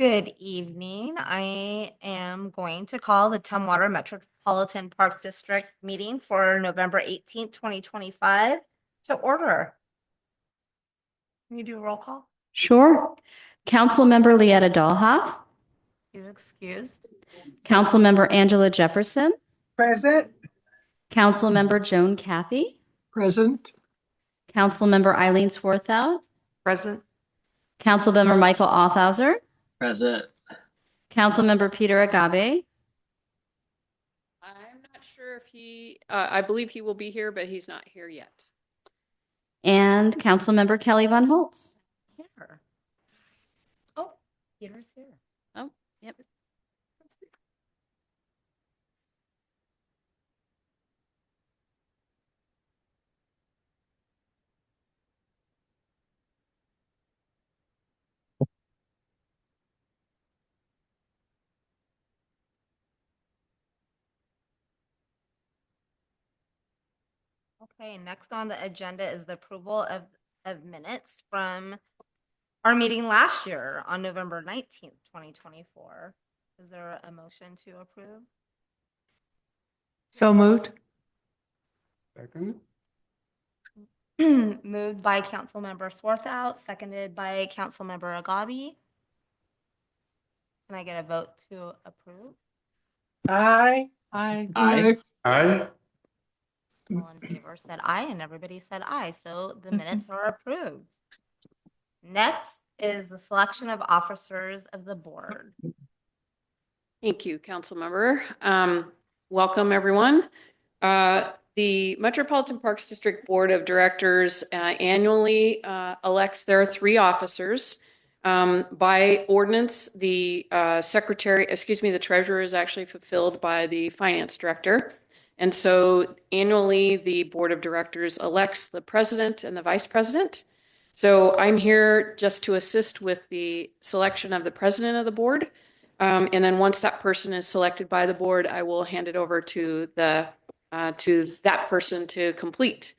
Good evening. I am going to call the Tumwater Metropolitan Park District meeting for November 18th, 2025 to order. Can you do a roll call? Sure. Councilmember Leetta Dahlhoff. She's excused. Councilmember Angela Jefferson. Present. Councilmember Joan Cathy. Present. Councilmember Eileen Swarthout. Present. Councilmember Michael Authauser. Present. Councilmember Peter Agabe. I'm not sure if I believe he will be here, but he's not here yet. And Councilmember Kelly Von Holtz. Here. Oh, Peter's here. Oh, yep. Okay, next on the agenda is the approval of minutes from our meeting last year on November 19th, 2024. Is there a motion to approve? So moved. Second. Moved by Councilmember Swarthout, seconded by Councilmember Agabe. Can I get a vote to approve? Aye. Aye. Aye. Aye. All in favor said aye, and everybody said aye, so the minutes are approved. Next is the selection of officers of the board. Thank you, Councilmember. Welcome, everyone. The Metropolitan Parks District Board of Directors annually elects their 3 officers. By ordinance, the the treasurer is actually fulfilled by the finance director. And so annually, the board of directors elects the president and the vice president. So I'm here just to assist with the selection of the president of the board. And then once that person is selected by the board, I will hand it over to that person to complete.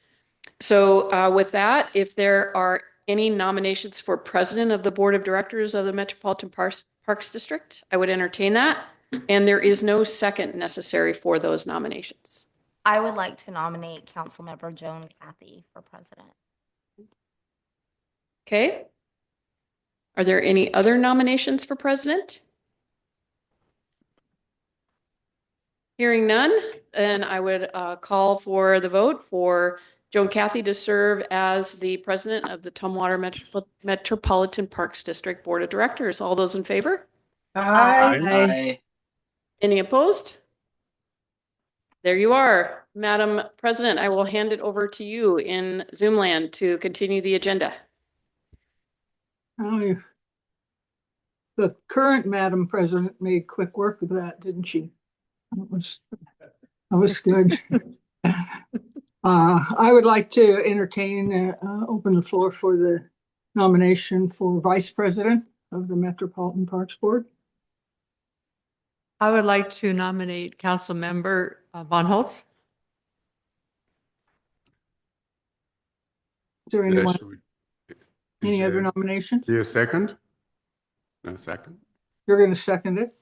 So with that, if there are any nominations for president of the board of directors of the Metropolitan Parks District, I would entertain that. And there is no second necessary for those nominations. I would like to nominate Councilmember Joan Cathy for president. Okay. Are there any other nominations for president? Hearing none, then I would call for the vote for Joan Cathy to serve as the president of the Tumwater Metropolitan Parks District Board of Directors. All those in favor? Aye. Aye. Any opposed? There you are. Madam President, I will hand it over to you in Zoomland to continue the agenda. The current Madam President made quick work of that, didn't she? That was good. I would like to entertain, open the floor for the nomination for vice president of the Metropolitan Parks Board. I would like to nominate Councilmember Von Holtz. Is there anyone, Is any other there- nominations? Is there a second? No second. You're going to second it?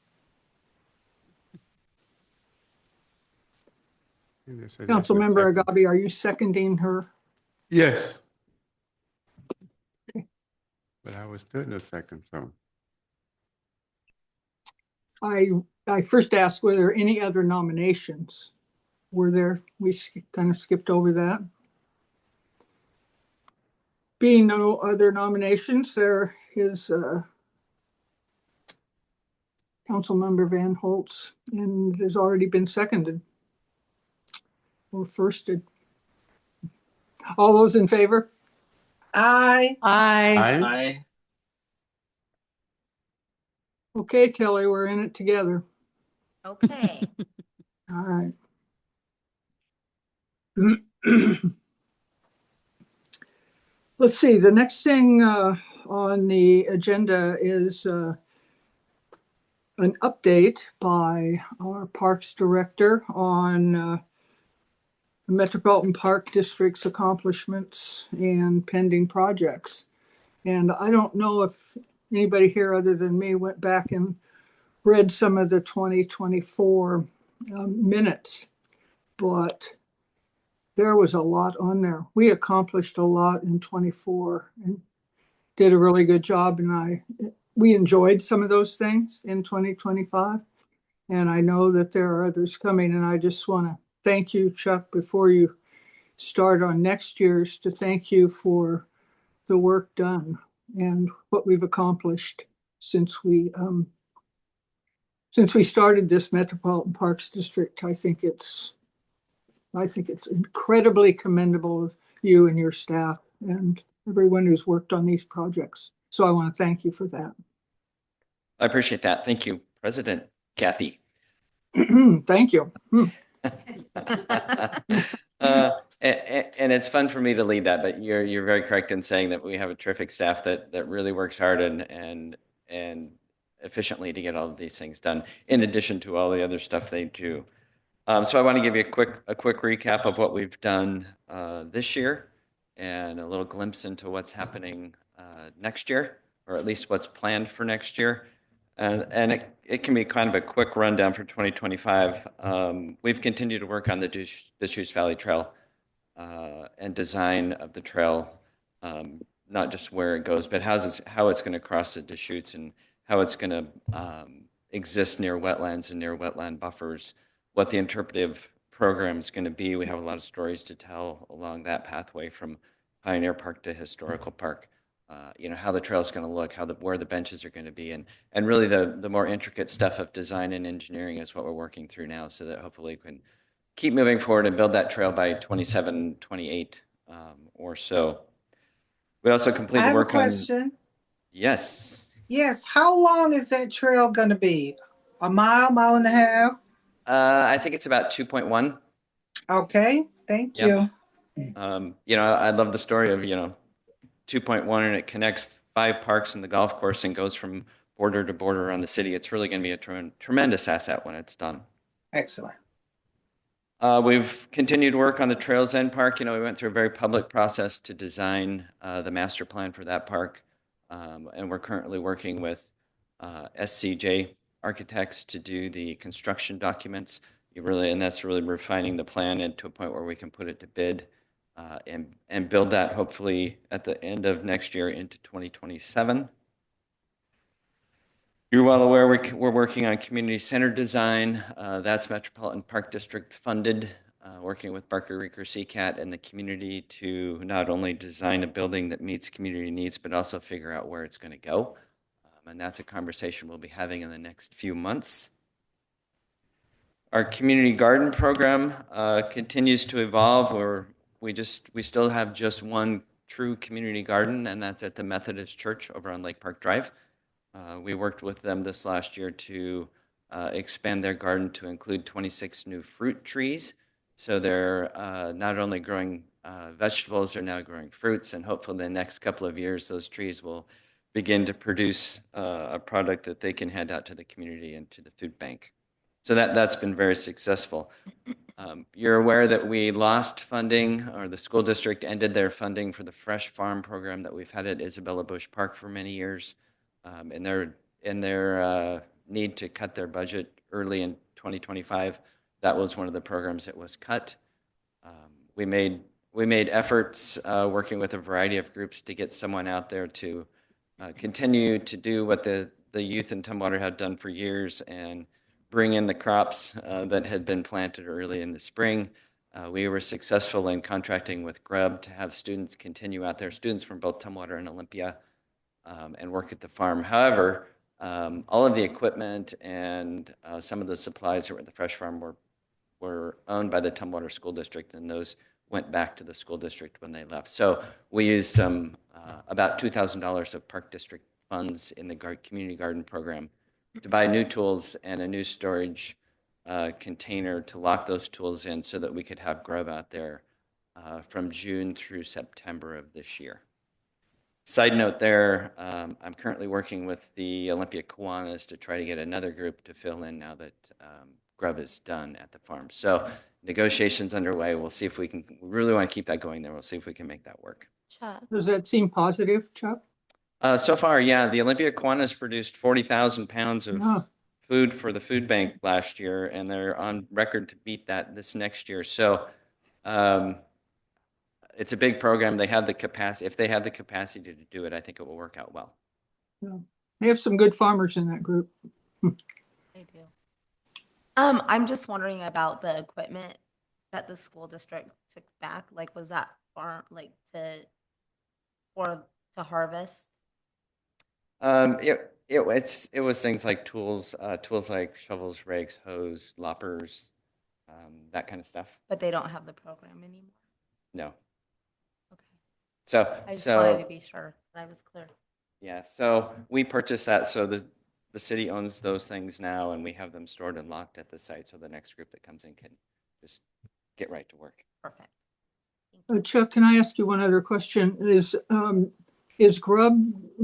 And they said there's no Councilmember second. Agabe, are you seconding her? Yes. Okay. But I was still no second, so. I first asked were there any other nominations? Were there? We kind of skipped over that. Being no other nominations, there is Councilmember Van Holtz, and has already been seconded or firsted. All those in favor? Aye. Aye. Aye. Aye. Okay, Kelly, we're in it together. Okay. All right. Let's see, the next thing on the agenda is an update by our Parks Director on the Metropolitan Park District's accomplishments and pending projects. And I don't know if anybody here other than me went back and read some of the 2024 minutes, but there was a lot on there. We accomplished a lot in 24 and did a really good job. And we enjoyed some of those things in 2025. And I know that there are others coming. And I just want to thank you, Chuck, before you start on next year's, to thank you for the work done and what we've accomplished since we started this Metropolitan Parks District. I think it's incredibly commendable of you and your staff and everyone who's worked on these projects. So I want to thank you for that. I appreciate that. Thank you, President Kathy. Thank you. And it's fun for me to lead that, but you're very correct in saying that we have a terrific staff that really works hard and efficiently to get all of these things done, in addition to all the other stuff they do. So I want to give you a quick recap of what we've done this year and a little glimpse into what's happening next year, or at least what's planned for next year. And it can be kind of a quick rundown for 2025. We've continued to work on the Deschutes Valley Trail and design of the trail, not just where it goes, but how it's going to cross the Deschutes and how it's going to exist near wetlands and near wetland buffers, what the interpretive program is going to be. We have a lot of stories to tell along that pathway from Pioneer Park to Historical Park. How the trail is going to look, where the benches are going to be, and really the more intricate stuff of design and engineering is what we're working through now, so that hopefully we can keep moving forward and build that trail by 27, 28 or so. We also completed I have a work on. question. Yes. Yes, how long is that trail gonna be? A mile and a half? I think it's about 2.1. Okay, thank Yep. you. I love the story of 2.1, and it connects 5 parks and the golf course and goes from border to border around the city. It's really going to be a tremendous asset when it's done. Excellent. We've continued to work on the Trails End Park. We went through a very public process to design the master plan for that park. And we're currently working with SCJ architects to do the construction documents. And that's really refining the plan into a point where we can put it to bid and build that hopefully at the end of next year into 2027. You're well aware we're working on community center design. That's Metropolitan Park District funded, working with Barker Reeker CCAT and the community to not only design a building that meets community needs, but also figure out where it's going to go. And that's a conversation we'll be having in the next few months. Our community garden program continues to evolve. We still have just one true community garden, and that's at the Methodist Church over on Lake Park Drive. We worked with them this last year to expand their garden to include 26 new fruit trees. So they're not only growing vegetables, they're now growing fruits, and hopefully in the next couple of years, those trees will begin to produce a product that they can hand out to the community and to the food bank. So that's been very successful. You're aware that we lost funding, or the school district ended their funding for the Fresh Farm program that we've had at Isabella Bush Park for many years. In their need to cut their budget early in 2025, that was one of the programs that was cut. We made efforts working with a variety of groups to get someone out there to continue to do what the youth in Tumwater had done for years and bring in the crops that had been planted early in the spring. We were successful in contracting with Grub to have students continue out there, students from both Tumwater and Olympia, and work at the farm. However, all of the equipment and some of the supplies that were at the Fresh Farm were owned by the Tumwater School District, and those went back to the school district when they left. So we used about $2,000 of Park District funds in the community garden program to buy new tools and a new storage container to lock those tools in so that we could have Grub out there from June through September of this year. Side note there, I'm currently working with the Olympia Kiwanis to try to get another group to fill in now that Grub is done at the farm. So negotiations underway. We'll see if we can, we really want to keep that going there. We'll see if we can make that work. Chuck. Does that seem positive, Chuck? So far, yeah, the Olympia Kiwanis produced 40,000 pounds of Yeah. food for the food bank last year, and they're on record to beat that this next year. So it's a big program. They have the capacity. If they have the capacity to do it, I think it will work out well. Yeah. They have some good farmers in that group. They do. I'm just wondering about the equipment that the school district took back. Like, was that farm, like or to harvest? It was things like tools like shovels, rakes, hose, loppers, that kind of stuff. But they don't have the program anymore. No. Okay. So I just wanted to so be sure that I was clear. yeah, so we purchased that. So the city owns those things now, and we have them stored and locked at the site. So the next group that comes in can just get right to work. Perfect. Chuck, can I ask you one other question? Is Grub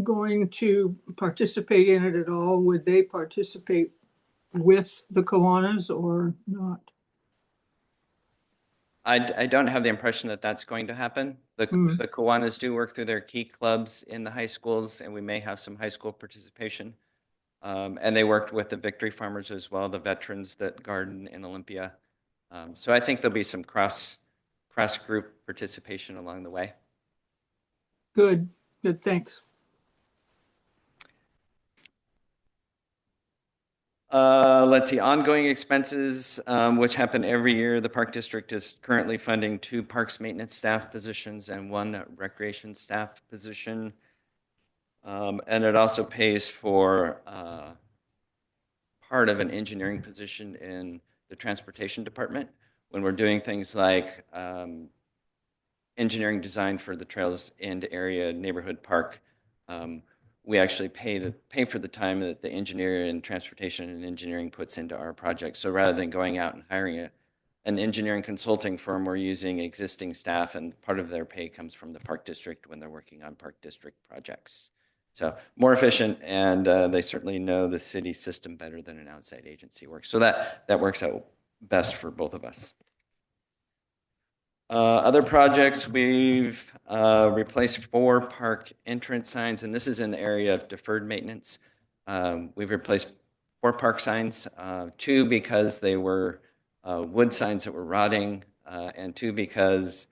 going to participate in it at all? Would they participate with the Kiwanis or not? I don't have the impression that that's going to happen. The Kiwanis do work through their key clubs in the high schools, and we may have some high school participation. And they worked with the Victory Farmers as well, the veterans that garden in Olympia. So I think there'll be some cross group participation along the way. Good, thanks. Let's see, ongoing expenses, which happen every year. The Park District is currently funding 2 parks maintenance staff positions and 1 recreation staff position. And it also pays for part of an engineering position in the transportation department when we're doing things like engineering design for the Trails End area neighborhood park. We actually pay for the time that the engineer in transportation and engineering puts into our project. So rather than going out and hiring an engineering consulting firm, we're using existing staff, and part of their pay comes from the Park District when they're working on Park District projects. So more efficient, and they certainly know the city system better than an outside agency works. So that works out best for both of us. Other projects, we've replaced 4 park entrance signs, and this is in the area of deferred maintenance. We've replaced 4 park signs, 2 because they were wood signs that were rotting, and 2 because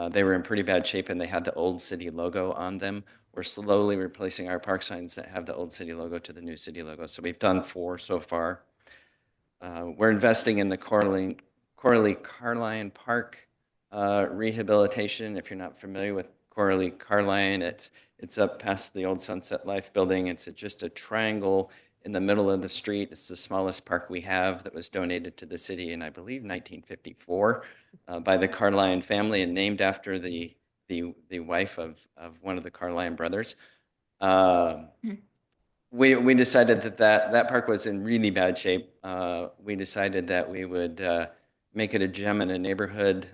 they were in pretty bad shape and they had the old city logo on them. We're slowly replacing our park signs that have the old city logo to the new city logo. So we've done 4 so far. We're investing in the Coralie Carline Park rehabilitation. If you're not familiar with Coralie Carline, it's up past the old Sunset Life building. It's just a triangle in the middle of the street. It's the smallest park we have that was donated to the city in, I believe, 1954 by the Carline family and named after the wife of one of the Carline brothers. We decided that park was in really bad shape. We decided that we would make it a gem in a neighborhood.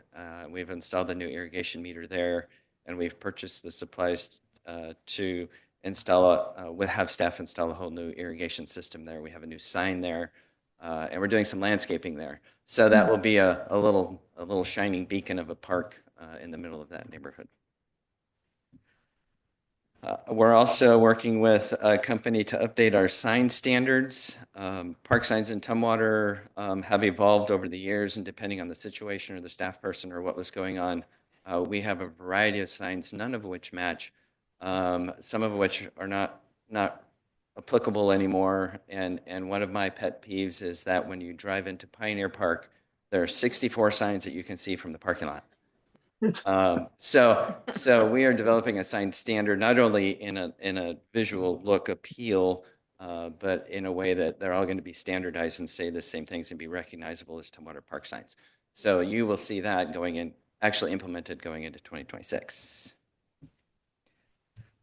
We've installed a new irrigation meter there, and we've purchased the supplies to install have staff install a whole new irrigation system there. We have a new sign there, and we're doing some landscaping there. So that will be a little shining beacon of a park in the middle of that neighborhood. We're also working with a company to update our sign standards. Park signs in Tumwater have evolved over the years, and depending on the situation or the staff person or what was going on, we have a variety of signs, none of which match, some of which are not applicable anymore. And one of my pet peeves is that when you drive into Pioneer Park, there are 64 signs that you can see from the parking lot. So we are developing a sign standard, not only in a visual look appeal, but in a way that they're all going to be standardized and say the same things and be recognizable as Tumwater Park signs. So you will see that actually implemented going into 2026.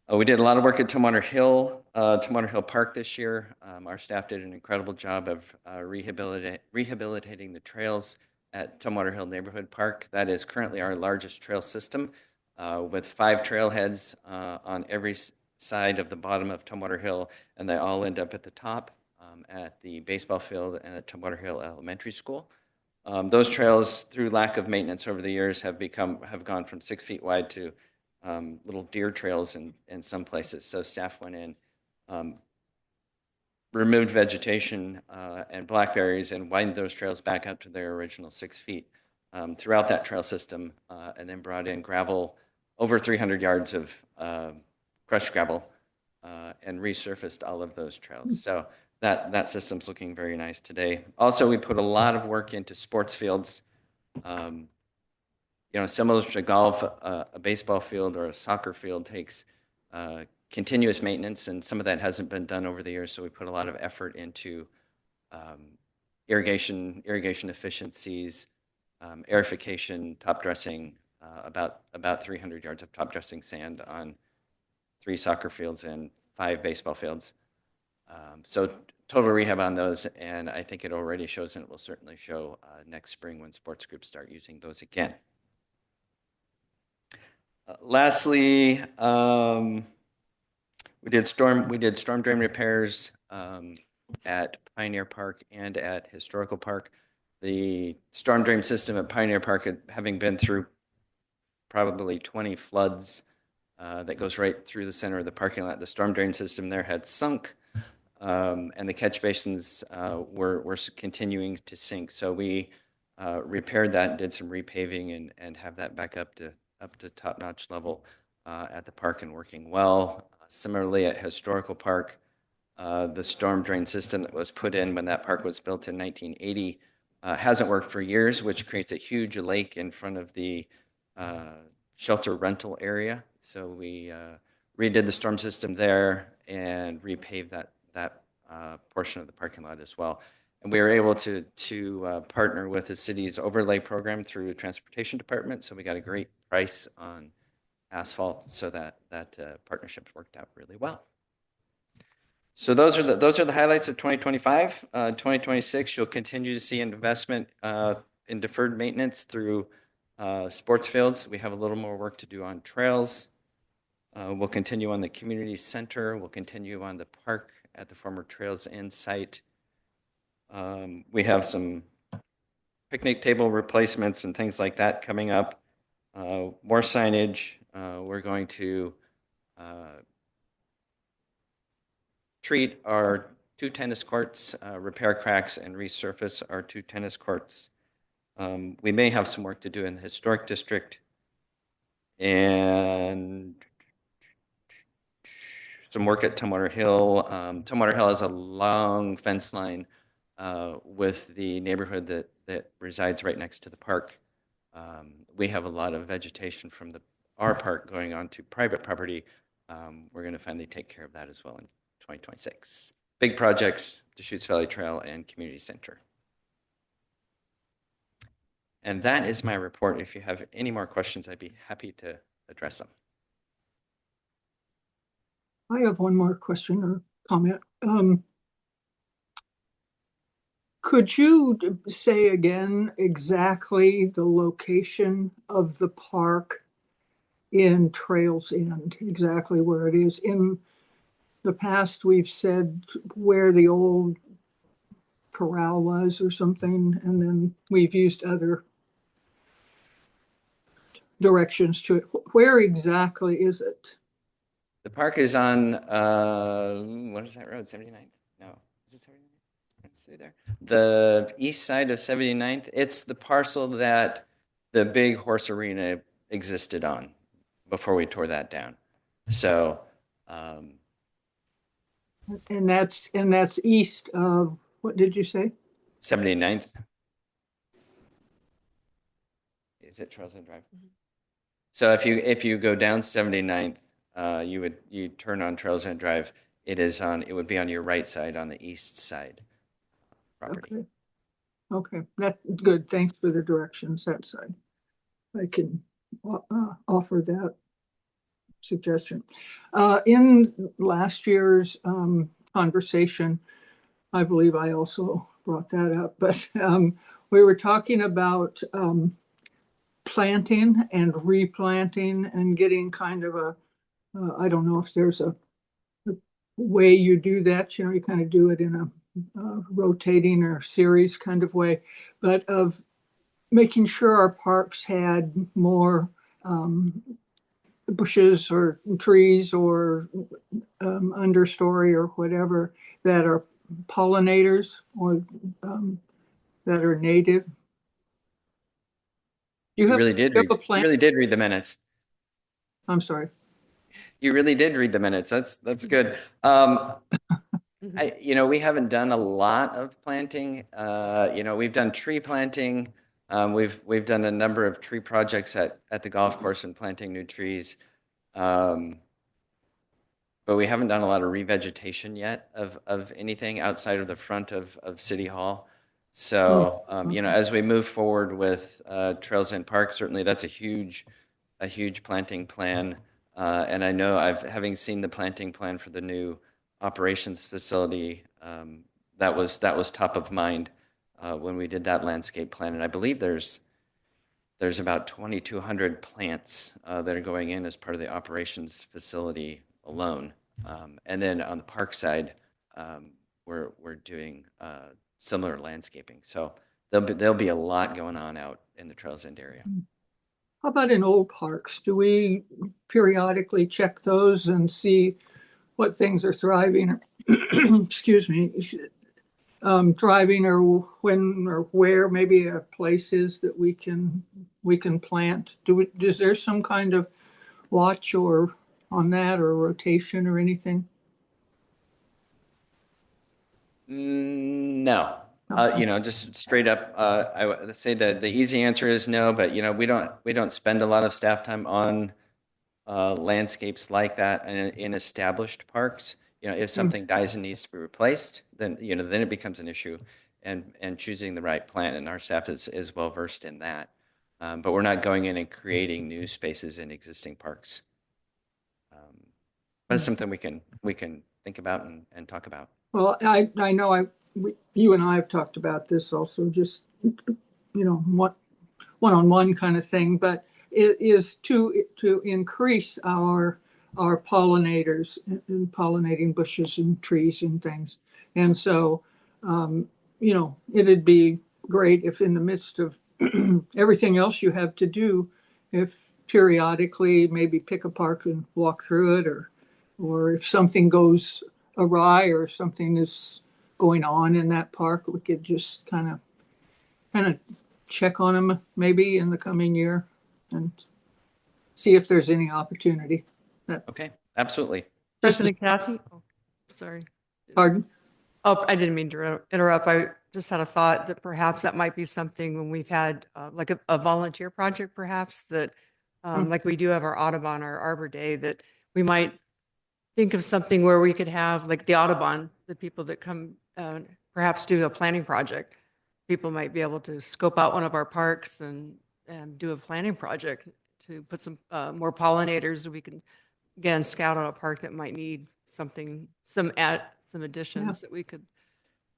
We did a lot of work at Tumwater Hill Park this year. Our staff did an incredible job of rehabilitating the trails at Tumwater Hill Neighborhood Park. That is currently our largest trail system with 5 trailheads on every side of the bottom of Tumwater Hill, and they all end up at the top at the baseball field and at Tumwater Hill Elementary School. Those trails, through lack of maintenance over the years, have gone from 6 feet wide to little deer trails in some places. So staff went in, removed vegetation and blackberries and widened those trails back up to their original 6 feet throughout that trail system, and then brought in gravel, over 300 yards of crushed gravel, and resurfaced all of those trails. So that system's looking very nice today. Also, we put a lot of work into sports fields. Similar to golf, a baseball field or a soccer field takes continuous maintenance, and some of that hasn't been done over the years. So we put a lot of effort into irrigation efficiencies, aerification, top dressing, about 300 yards of top dressing sand on 3 soccer fields and 5 baseball fields. So total rehab on those, and I think it already shows, and it will certainly show next spring when sports groups start using those again. Lastly, we did storm drain repairs at Pioneer Park and at Historical Park. The storm drain system at Pioneer Park, having been through probably 20 floods, that goes right through the center of the parking lot. The storm drain system there had sunk, and the catch basins were continuing to sink. So we repaired that, did some repaving, and have that back up to top-notch level at the park and working well. Similarly, at Historical Park, the storm drain system that was put in when that park was built in 1980 hasn't worked for years, which creates a huge lake in front of the shelter rental area. So we redid the storm system there and repaved that portion of the parking lot as well. And we were able to partner with the city's overlay program through the transportation department. So we got a great price on asphalt, so that partnership worked out really well. So those are the highlights of 2025. 2026, you'll continue to see investment in deferred maintenance through sports fields. We have a little more work to do on trails. We'll continue on the community center. We'll continue on the park at the former Trails End site. We have some picnic table replacements and things like that coming up. More signage. We're going to treat our 2 tennis courts, repair cracks, and resurface our 2 tennis courts. We may have some work to do in the historic district, and some work at Tumwater Hill. Tumwater Hill has a long fence line with the neighborhood that resides right next to the park. We have a lot of vegetation from our park going on to private property. We're going to finally take care of that as well in 2026. Big projects, Deschutes Valley Trail and Community Center. And that is my report. If you have any more questions, I'd be happy to address them. I have one more question or comment. Could you say again exactly the location of the park in Trails End, exactly where it is? In the past, we've said where the old corral was or something, and then we've used other directions to it. Where exactly is it? The park is on, what is that road, 79th? No, is it 79th? Let's see there. The east side of 79th. It's the parcel that the big horse arena existed on before we tore that down. So, and that's east of, what did you say? 79th. Is it Trails End Drive? Mm-hmm. So if you go down 79th, you turn on Trails End Drive. It would be on your right side, on the east side property. Okay, that's good. Thanks for the directions that side. I can offer that suggestion. In last year's conversation, I believe I also brought that up, but we were talking about planting and replanting and getting kind of I don't know if there's a way you do that, you kind of do it in a rotating or series kind of way, but of making sure our parks had more bushes or trees or understory or whatever that are pollinators or that are native? You have, you have a You plant? really did read the minutes. I'm sorry. You really did read the minutes. That's good. We haven't done a lot of planting. We've done tree planting. We've done a number of tree projects at the golf course and planting new trees. But we haven't done a lot of revegetation yet of anything outside of the front of City Hall. So, as we move forward with Trails and Parks, certainly that's a huge planting plan. And I know having seen the planting plan for the new operations facility, that was top of mind when we did that landscape plan. And I believe there's about 2,200 plants that are going in as part of the operations facility alone. And then on the park side, we're doing similar landscaping. So there'll be a lot going on out in the Trails End area. How about in old parks? Do we periodically check those and see what things are thriving? Excuse me, thriving, or when or where maybe a place is that we can plant? Is there some kind of watch or on that, or rotation or anything? No. Okay. Just straight up, I would say that the easy answer is no, but we don't spend a lot of staff time on landscapes like that in established parks. If something dies and needs to be replaced, then it becomes an issue, and choosing the right plant, and our staff is well versed in that. But we're not going in and creating new spaces in existing parks. But it's something we can think about and talk about. Well, I know you and I have talked about this also, just, one-on-one kind of thing, but it is to increase our pollinators and pollinating bushes and trees and things. And so, it'd be great if in the midst of everything else you have to do, if periodically maybe pick a park and walk through it, or if something goes awry or something is going on in that park, we could just kind of check on them maybe in the coming year and see if there's any opportunity. Okay, absolutely. President Kathy? Oh, sorry. Pardon? Oh, I didn't mean to interrupt. I just had a thought that perhaps that might be something when we've had like a volunteer project, perhaps that like we do have our Audubon or Arbor Day, that we might think of something where we could have like the Audubon, the people that come perhaps do a planning project. People might be able to scope out one of our parks and do a planning project to put some more pollinators. We can, again, scout out a park that might need something, some additions that we could.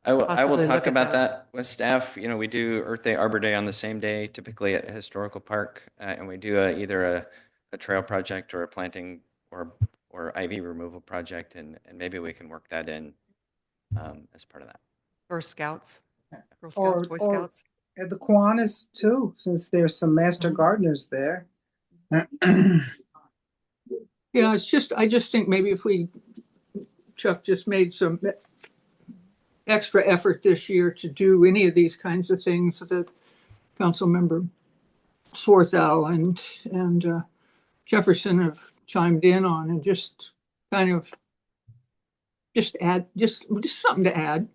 I will possibly talk look at about that with staff. We do Earth Day, Arbor Day on the same day, typically at a historical park, and we do either a trail project or a planting or ivy removal project, and maybe we can work that in as part of that. Or scouts, Girl Scouts, Or Boy Scouts. at the Kiwanis too, since there's some master gardeners there. Yeah, I just think maybe if Chuck just made some extra effort this year to do any of these kinds of things that Councilmember Swarthout and Jefferson have chimed in on, and just kind of add just something to add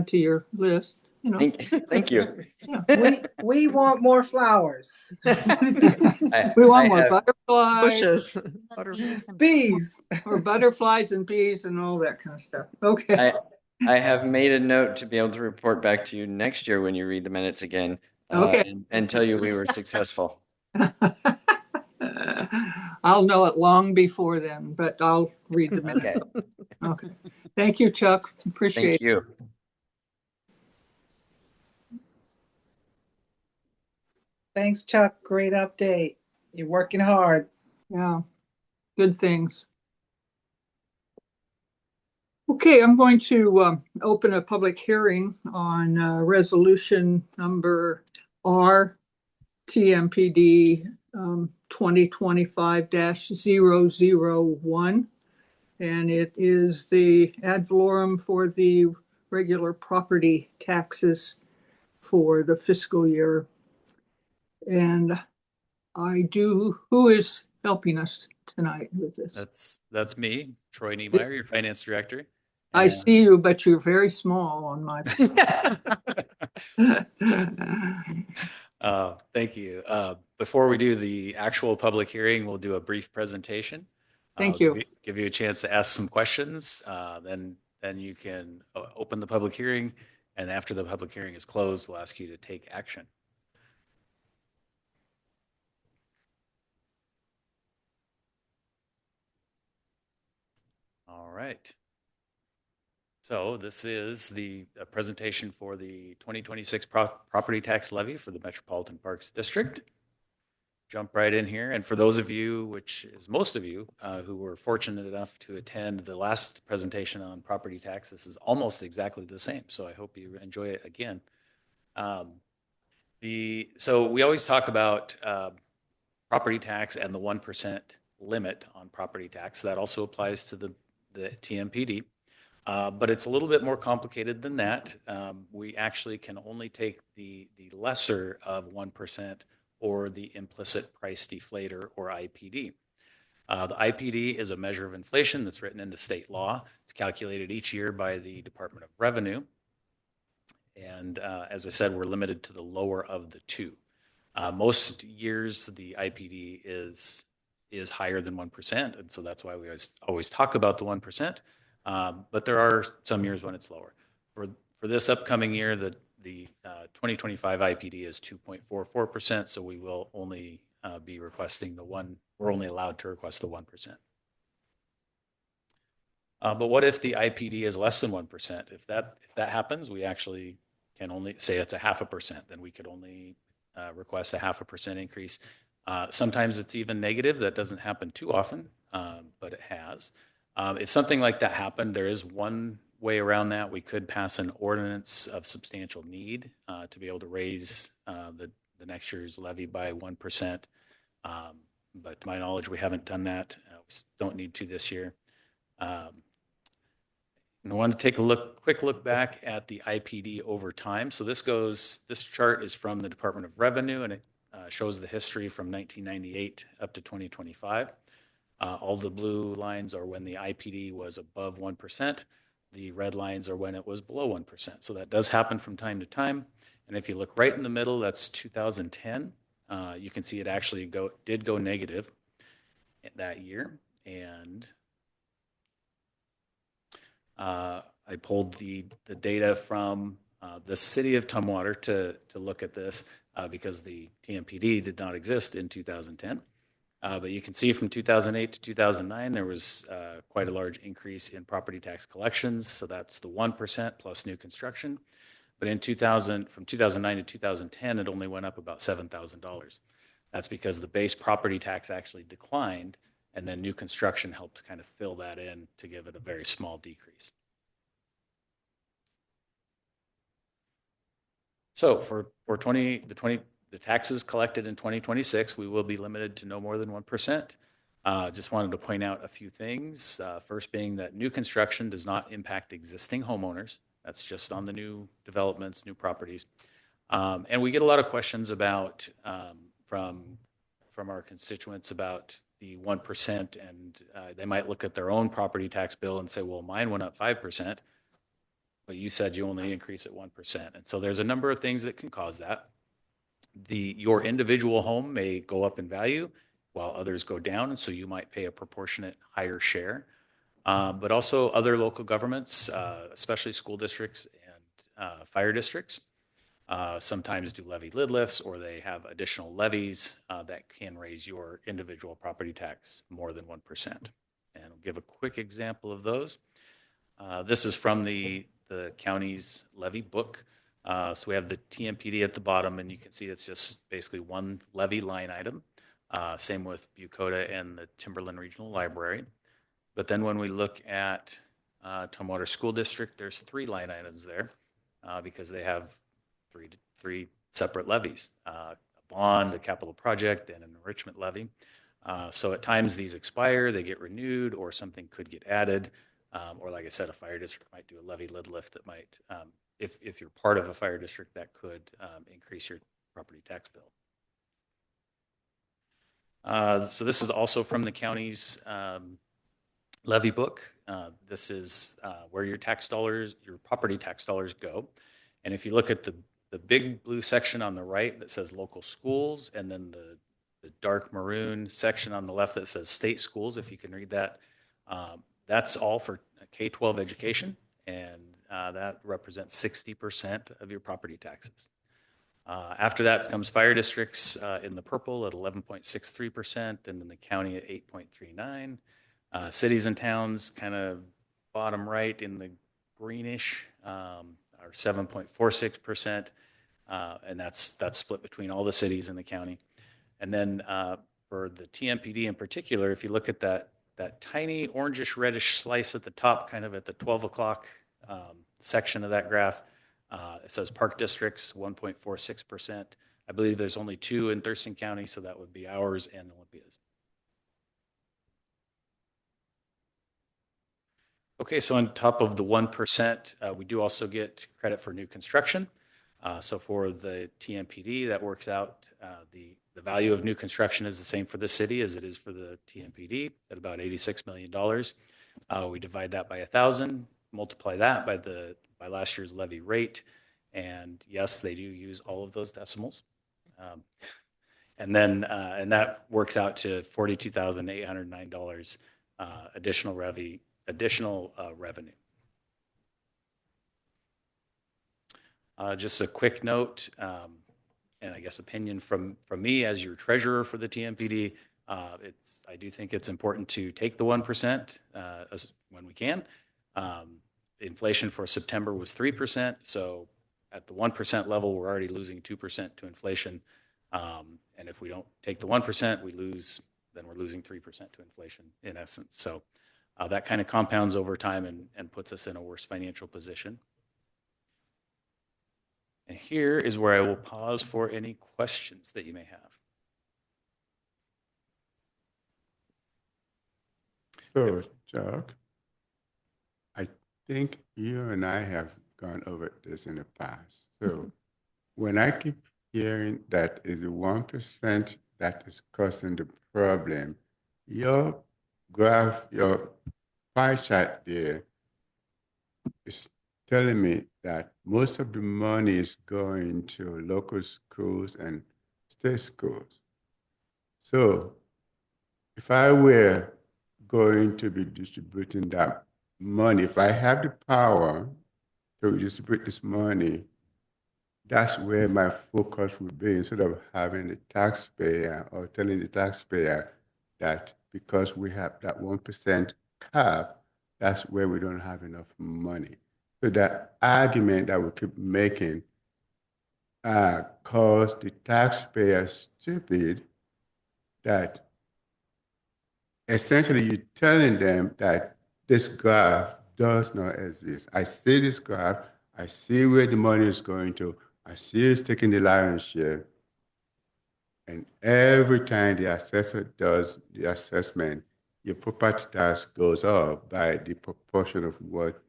to your list. Thank you. Yeah. We want more flowers. We want I more have- butterflies, Bushes. Bees. or butterflies and bees and all that kind of stuff. Okay. I have made a note to be able to report back to you next year when you read the minutes again. Okay. And tell you we were successful. I'll know it long before then, but I'll read the minutes. Okay. Okay. Thank you, Chuck. Appreciate Thank you. Thanks, Chuck. Great update. You're working hard. it. Yeah. Good things. Okay, I'm going to open a public hearing on resolution number R TMPD 2025-001. And it is the ad valorem for the regular property taxes for the fiscal year. And who is helping us tonight with this? That's me, Troy Niemeyer, your finance director. I And- see you, but you're very small on my. Thank you. Before we do the actual public hearing, we'll do a brief presentation. Thank you. Give you a chance to ask some questions. Then you can open the public hearing, and after the public hearing is closed, we'll ask you to take action. All right. So this is the presentation for the 2026 property tax levy for the Metropolitan Parks District. Jump right in here. And for those of you, which is most of you, who were fortunate enough to attend the last presentation on property tax, this is almost exactly the same. So I hope you enjoy it again. So we always talk about property tax and the 1% limit on property tax. That also applies to the TMPD. But it's a little bit more complicated than that. We actually can only take the lesser of 1% or the implicit price deflator, or IPD. The IPD is a measure of inflation that's written into state law. It's calculated each year by the Department of Revenue. And as I said, we're limited to the lower of the two. Most years, the IPD is higher than 1%, and so that's why we always talk about the 1%. But there are some years when it's lower. For this upcoming year, the 2025 IPD is 2.44%, so we will only be requesting we're only allowed to request the 1%. But what if the IPD is less than 1%? If that happens, we actually can only say it's 0.5%, then we could only request a 0.5% increase. Sometimes it's even negative. That doesn't happen too often, but it has. If something like that happened, there is one way around that. We could pass an ordinance of substantial need to be able to raise the next year's levy by 1%. But to my knowledge, we haven't done that. We don't need to this year. And I want to take a quick look back at the IPD over time. So this chart is from the Department of Revenue, and it shows the history from 1998 up to 2025. All the blue lines are when the IPD was above 1%. The red lines are when it was below 1%. So that does happen from time to time. And if you look right in the middle, that's 2010. You can see it actually did go negative that year. And I pulled the data from the city of Tumwater to look at this because the TMPD did not exist in 2010. But you can see from 2008 to 2009, there was quite a large increase in property tax collections. So that's the 1% plus new construction. But from 2009 to 2010, it only went up about $7,000. That's because the base property tax actually declined, and then new construction helped kind of fill that in to give it a very small decrease. So for the taxes collected in 2026, we will be limited to no more than 1%. Just wanted to point out a few things. First being that new construction does not impact existing homeowners. That's just on the new developments, new properties. And we get a lot of questions about from our constituents about the 1%, and they might look at their own property tax bill and say, well, mine went up 5%, but you said you only increase at 1%. And so there's a number of things that can cause that. Your individual home may go up in value while others go down, and so you might pay a proportionate higher share. But also other local governments, especially school districts and fire districts, sometimes do levy lid lifts, or they have additional levies that can raise your individual property tax more than 1%. And I'll give a quick example of those. This is from the county's levy book. So we have the TMPD at the bottom, and you can see it's just basically one levy line item. Same with Bucota and the Timberland Regional Library. But then when we look at Tumwater School District, there's 3 line items there because they have three separate levies. bond, a capital project, and an enrichment levy. So at times these expire, they get renewed, or something could get added. Or like I said, a fire district might do a levy lid lift that might, if you're part of a fire district, that could increase your property tax bill. So this is also from the county's levy book. This is where your tax dollars, your property tax dollars go. And if you look at the big blue section on the right that says local schools, and then the dark maroon section on the left that says state schools, if you can read that, that's all for K-12 education, and that represents 60% of your property taxes. After that comes fire districts in the purple at 11.63%, and then the county at 8.39%. Cities and towns kind of bottom right in the greenish are 7.46%, and that's split between all the cities in the county. And then for the TMPD in particular, if you look at that tiny orangish reddish slice at the top, kind of at the 12 o'clock section of that graph, it says park districts, 1.46%. I believe there's only 2 in Thurston County, so that would be ours and Olympia's. Okay, so on top of the 1%, we do also get credit for new construction. So for the TMPD, that works out, the value of new construction is the same for the city as it is for the TMPD at about $86 million. We divide that by 1,000, multiply that by last year's levy rate, and yes, they do use all of those decimals. And then and that works out to $42,809 additional revenue. Just a quick note, and I guess opinion from me as your treasurer for the TMPD. I do think it's important to take the 1% when we can. Inflation for September was 3%, so at the 1% level, we're already losing 2% to inflation. And if we don't take the 1%, then we're losing 3% to inflation in essence. So that kind of compounds over time and puts us in a worse financial position. And here is where I will pause for any questions that you may have. So, Chuck, I think you and I have gone over this in the past. So when I keep hearing that is the 1% that is causing the problem, your graph, your pie chart there is telling me that most of the money is going to local schools and state schools. So if I were going to be distributing that money, if I have the power to distribute this money, that's where my focus would be, instead of having the taxpayer or telling the taxpayer that because we have that 1% cap, that's where we don't have enough money. So that argument that we keep making calls the taxpayer stupid, that essentially you're telling them that this graph does not exist. I see this graph, I see where the money is going to, I see it's taking the lion's share, and every time the assessor does the assessment, your property tax goes up by the proportion of what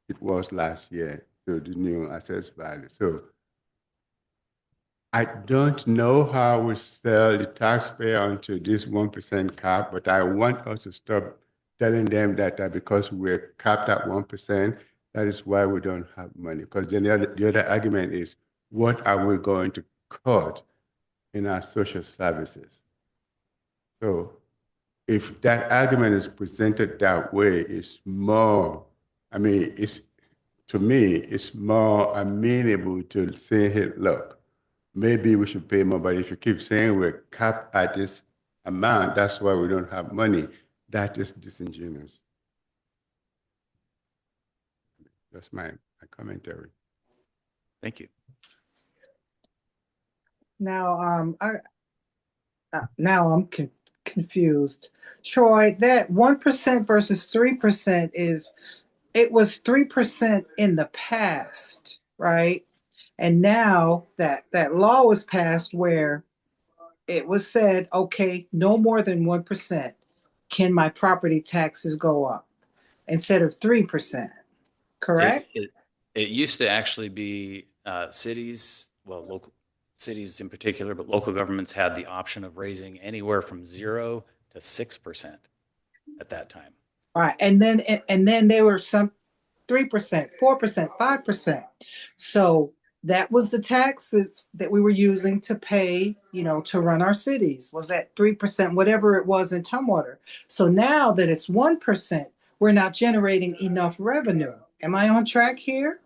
it was last year to the new assessed value. So I don't know how we sell the taxpayer onto this 1% cap, but I want us to stop telling them that because we're capped at 1%, that is why we don't have money. Because then the other argument is, what are we going to cut in our social services? So if that argument is presented that way, it's more, to me, it's more amenable to saying, hey, look, maybe we should pay more, but if you keep saying we're capped at this amount, that's why we don't have money, that is disingenuous. That's my commentary. Thank you. Now, I'm confused. Troy, that 1% versus 3% it was 3% in the past, right? And now that law was passed where it was said, okay, no more than 1% can my property taxes go up instead of 3%, correct? It used to actually be cities, well, local cities in particular, but local governments had the option of raising anywhere from 0 to 6% at that time. All right, and then there were some 3%, 4%, 5%. So that was the taxes that we were using to pay, to run our cities. Was that 3%, whatever it was in Tumwater. So now that it's 1%, we're not generating enough revenue. Am I on track here?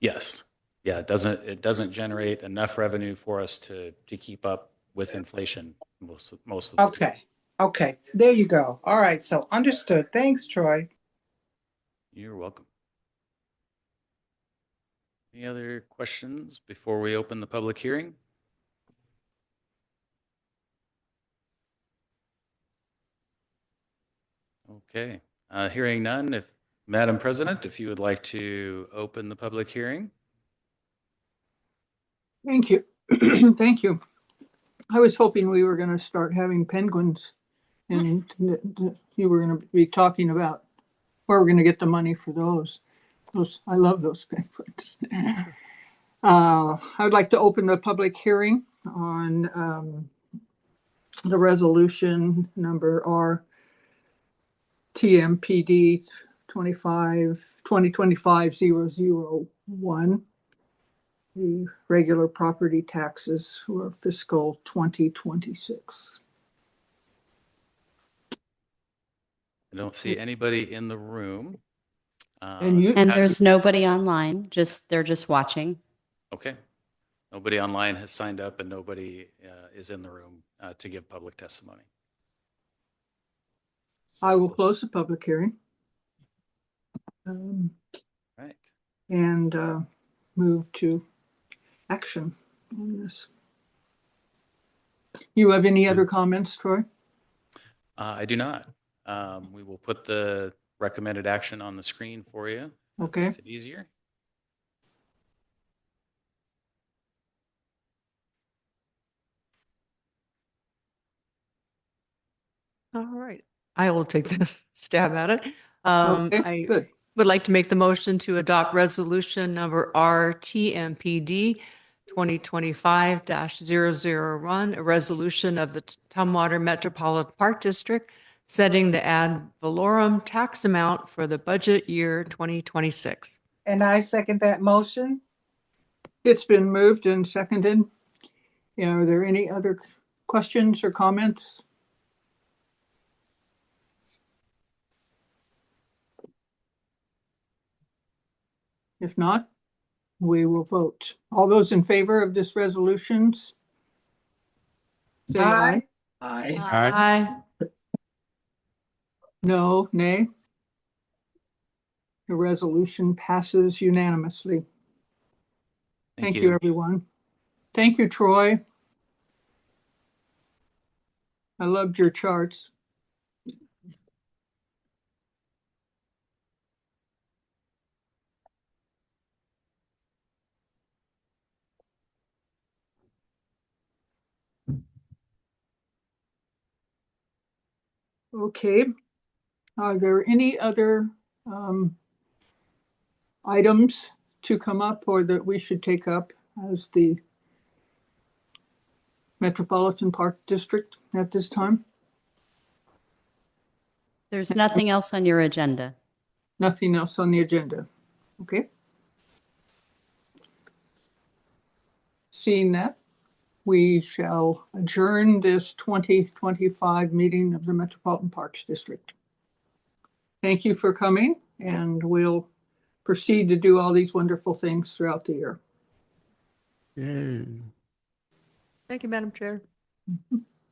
Yes. Yeah, it doesn't generate enough revenue for us to keep up with inflation most of the time. Okay. Okay. There you go. All right. So understood. Thanks, Troy. You're welcome. Any other questions before we open the public hearing? Okay, hearing none, if Madam President, if you would like to open the public hearing. Thank you. Thank you. I was hoping we were going to start having penguins and you were going to be talking about where we're going to get the money for those. I love those penguins. I would like to open the public hearing on the resolution number R TMPD 2025-001, the regular property taxes for fiscal 2026. I don't see anybody in the room. And there's nobody online, they're just watching. Okay. Nobody online has signed up and nobody is in the room to give public testimony. So I will close the public hearing. Right. And move to action on this. You have any other comments, Troy? I do not. We will put the recommended action on the screen for you. Okay. Makes it easier. All right. I will take the stab at it. Okay, I good. would like to make the motion to adopt resolution number RTMPD 2025-001, a resolution of the Tumwater Metropolitan Park District setting the ad valorem tax amount for the budget year 2026. And I second that motion. It's been moved and seconded. Are there any other questions or comments? If not, we will vote. All those in favor of this resolutions? Say aye. Aye. Aye. No, nay. The resolution passes unanimously. Thank you, everyone. Thank you, Troy. I loved your charts. Okay. Are there any other items to come up or that we should take up as the Metropolitan Park District at this time? There's nothing else on your agenda. Nothing else on the agenda. Okay. Seeing that, we shall adjourn this 2025 meeting of the Metropolitan Parks District. Thank you for coming, and we'll proceed to do all these wonderful things throughout the year. Yay. Thank you, Madam Chair. Mhm.